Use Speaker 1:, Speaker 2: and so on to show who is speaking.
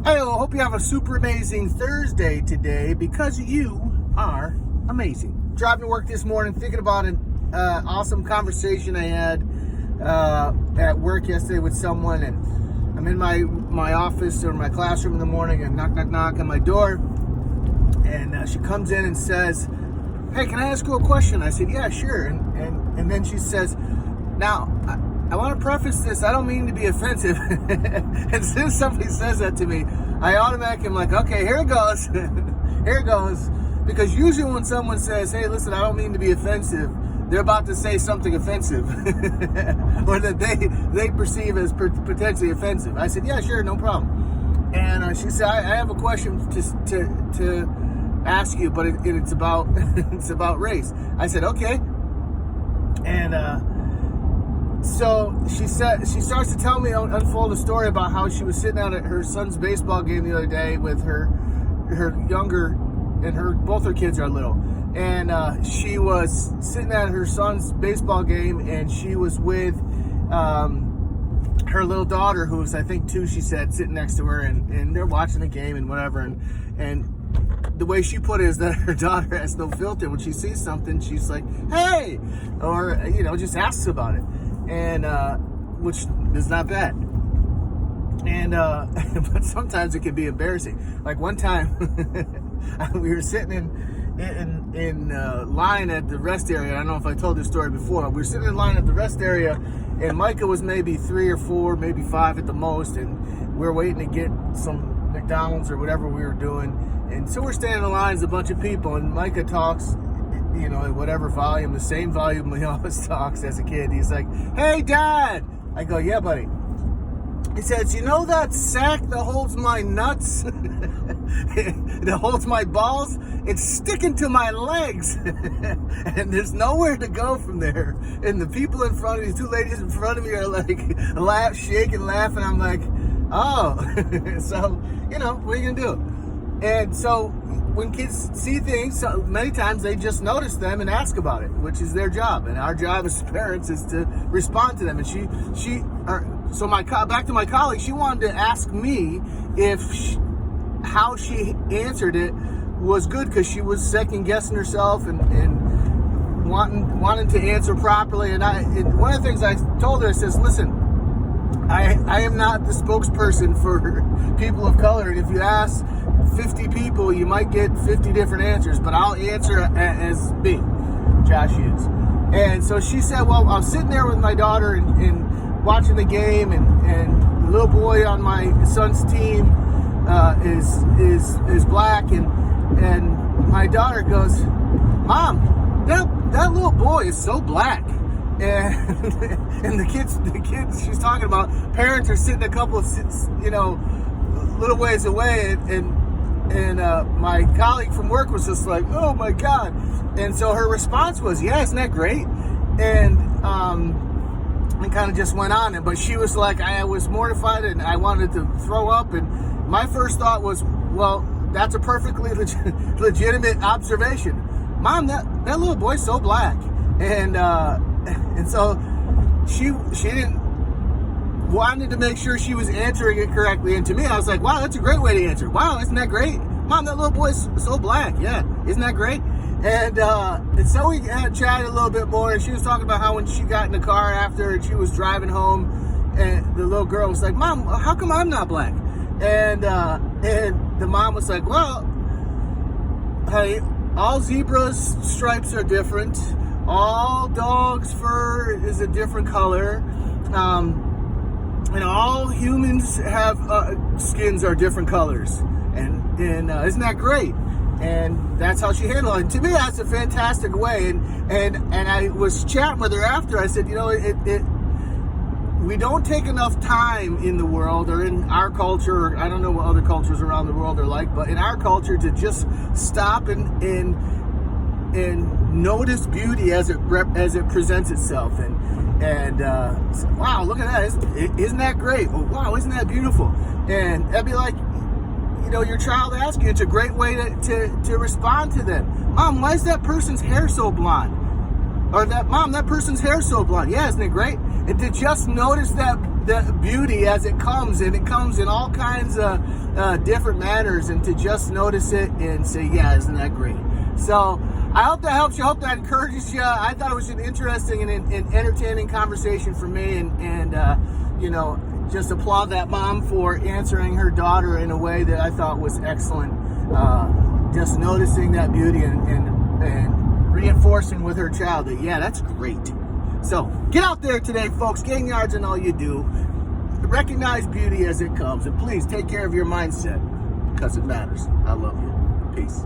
Speaker 1: Hey, well, hope you have a super amazing Thursday today because you are amazing. Driving to work this morning, thinking about an awesome conversation I had at work yesterday with someone, and I'm in my office or my classroom in the morning, and knock, knock, knock on my door, and she comes in and says, "Hey, can I ask you a question?" I said, "Yeah, sure." And then she says, "Now, I want to preface this. I don't mean to be offensive." As soon as somebody says that to me, I automatically am like, okay, here it goes. Here it goes. Because usually when someone says, "Hey, listen, I don't mean to be offensive," they're about to say something offensive or that they perceive as potentially offensive. I said, "Yeah, sure, no problem." And she said, I have a question to ask you, but it's about it's about race." I said, "Okay." And so she starts to tell me, unfold a story about how she was sitting out at her son's baseball game the other day with her younger, and both her kids are little. And she was sitting at her son's baseball game, and she was with her little daughter, who's I think 2, she said, sitting next to her, and they're watching the game and whatever. And the way she put it is that her daughter has no filter. When she sees something, she's like, "Hey," or just asks about it, and which is not bad. And but sometimes it can be embarrassing. Like one time, we were sitting in line at the rest area. I don't know if I told this story before. We were sitting in line at the rest area, and Micah was maybe 3 or 4, maybe 5 at the most, and we were waiting to get some McDonald's or whatever we were doing. And so we're standing in line as a bunch of people, and Micah talks, at whatever volume, the same volume he always talks as a kid. He's like, "Hey, Dad." I go, "Yeah, buddy." He says, "You know that sack that holds my nuts, that holds my balls? It's sticking to my legs, and there's nowhere to go from there. And the people in front of me, 2 ladies in front of me, are like shaking, laughing. I'm like, oh." So, what are you gonna do? And so when kids see things, so many times they just notice them and ask about it, which is their job. And our job as parents is to respond to them. And back to my colleague, she wanted to ask me how she answered it was good, because she was second guessing herself and wanting to answer properly. And one of the things I told her, I says, "Listen, I am not the spokesperson for people of color, and if you ask 50 people, you might get 50 different answers, but I'll answer as me, Josh Hughes." And so she said, "Well, I'm sitting there with my daughter and watching the game, and the little boy on my son's team is black, and my daughter goes, 'Mom, that little boy is so black.'" And the kids she's talking about, parents are sitting a couple of little ways away, and my colleague from work was just like, "Oh my God." And so her response was, "Yeah, isn't that great?" And kind of just went on. But she was like, I was mortified and I wanted to throw up. And my first thought was, well, that's a perfectly legitimate observation. "Mom, that little boy's so black." And so she wanted to make sure she was answering it correctly. And to me, I was like, wow, that's a great way to answer. "Wow, isn't that great? Mom, that little boy's so black." "Yeah, isn't that great?" And so we had chatted a little bit more, and she was talking about how when she got in the car after and she was driving home, and the little girl was like, "Mom, how come I'm not black?" And the mom was like, "Well, honey, all zebras' stripes are different. All dogs' fur is a different color. And all humans have skins are different colors. And isn't that great?" And that's how she handled it. And to me, that's a fantastic way. And I was chatting with her after. I said, we don't take enough time in the world, or in our culture, or I don't know what other cultures around the world are like, but in our culture, to just stop and notice beauty as it presents itself. And wow, look at that! Isn't that great? Oh, wow, isn't that beautiful? And that'd be like, your child asking you. It's a great way to respond to them. "Mom, why is that person's hair so blonde?" Or "Mom, that person's hair so blonde." "Yeah, isn't it great?" And to just notice that the beauty as it comes, and it comes in all kinds of different manners, and to just notice it and say, yeah, isn't that great? So I hope that helps you. I hope that encourages you. I thought it was an interesting and entertaining conversation for me, and just applaud that mom for answering her daughter in a way that I thought was excellent. Just noticing that beauty and reinforcing with her child that, yeah, that's great. So get out there today, folks. Gain yards in all you do. Recognize beauty as it comes. And please take care of your mindset, because it matters. I love you. Peace.